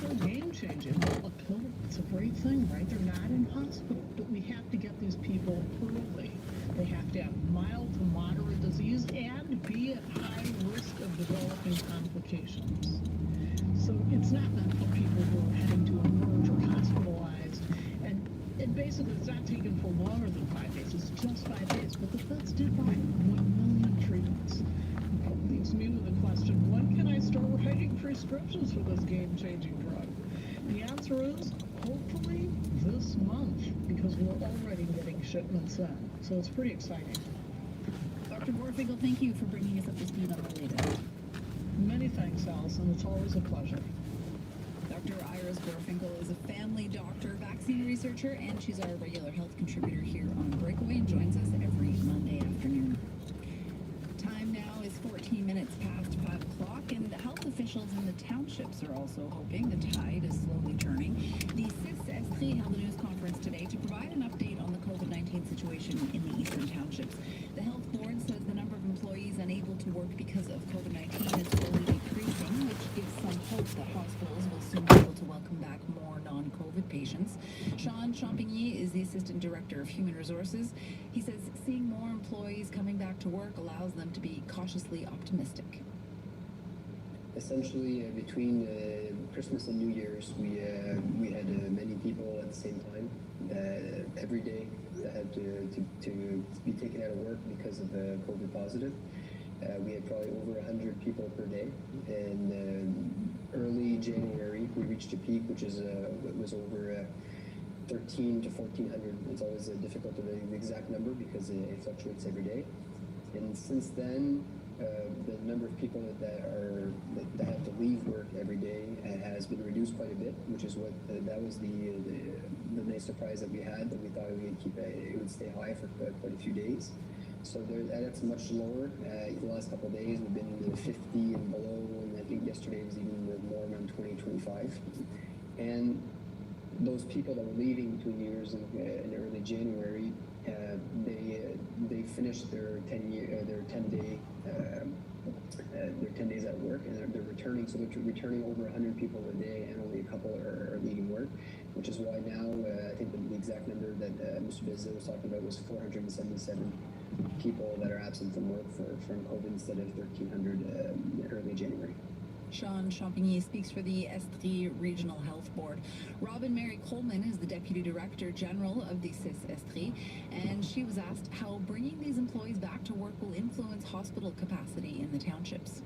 are game changing. A pill, it's a great thing, right? They're not in hospital, but we have to get these people early. They have to have mild to moderate disease and be at high risk of developing complications. So it's not meant for people who are having to emerge or hospitalized. And basically, it's not taken for longer than 5 days. It's just 5 days. But the feds did buy 1 million treatments. That leaves me with the question, when can I start writing prescriptions for this game-changing drug? The answer is, hopefully, this month, because we're already getting shipments in. So it's pretty exciting. Dr. Gorfinkel, thank you for bringing us up to speed on the latest. Many thanks, Allison. It's always a pleasure. Dr. Iris Gorfinkel is a family doctor, vaccine researcher, and she's our regular health contributor here on Breakaway and joins us every Monday afternoon. Time now is 14 minutes past 5 o'clock, and health officials in the townships are also hoping the tide is slowly turning. The CIS Estrie held a news conference today to provide an update on the COVID-19 situation in the eastern townships. The health board says the number of employees unable to work because of COVID-19 is slowly decreasing, which gives some hope that hospitals will soon be able to welcome back more non-COVID patients. Sean Champigny is the Assistant Director of Human Resources. He says seeing more employees coming back to work allows them to be cautiously optimistic. Essentially, between Christmas and New Year's, we had many people at the same time every day that had to be taken out of work because of COVID positive. We had probably over 100 people per day, and early January we reached a peak, which was over 13 to 1400. It's always difficult to know the exact number because it fluctuates every day. And since then, the number of people that have to leave work every day has been reduced quite a bit, which is what that was the nice surprise that we had, that we thought it would stay high for quite a few days. So that's much lower. The last couple of days we've been in the 50 and below, and I think yesterday was even more around 20, 25. And those people that were leaving between years and early January, they finished their 10 days at work, and they're returning. So they're returning over 100 people a day, and only a couple are leaving work, which is why now I think the exact number that Mr. Bizet was talking about was 477 people that are absent from work from COVID instead of 1,300 early January. Sean Champigny speaks for the Estrie Regional Health Board. Robin Mary Coleman is the Deputy Director General of the CIS Estrie, and she was asked how bringing these employees back to work will influence hospital capacity in the townships.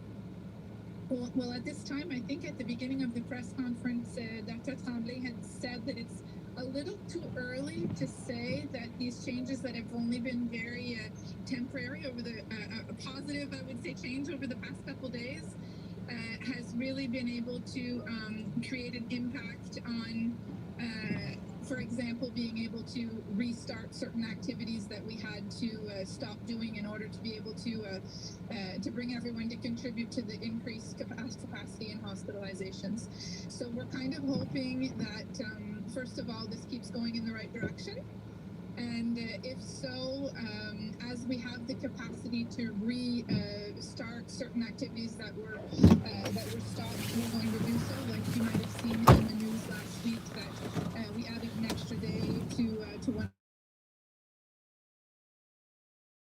Well, at this time, I think at the beginning of the press conference, Dr. Tremblay had said that it's a little too early to say that these changes that have only been very temporary over the positive, I would say, change over the past couple days has really been able to create an impact on, for example, being able to restart certain activities that we had to stop doing in order to be able to bring everyone to contribute to the increased capacity in hospitalizations. So we're kind of hoping that, first of all, this keeps going in the right direction. And if so, as we have the capacity to restart certain activities that were stopped, we're going to do so. Like you might have seen in the news last week that we added an extra day to one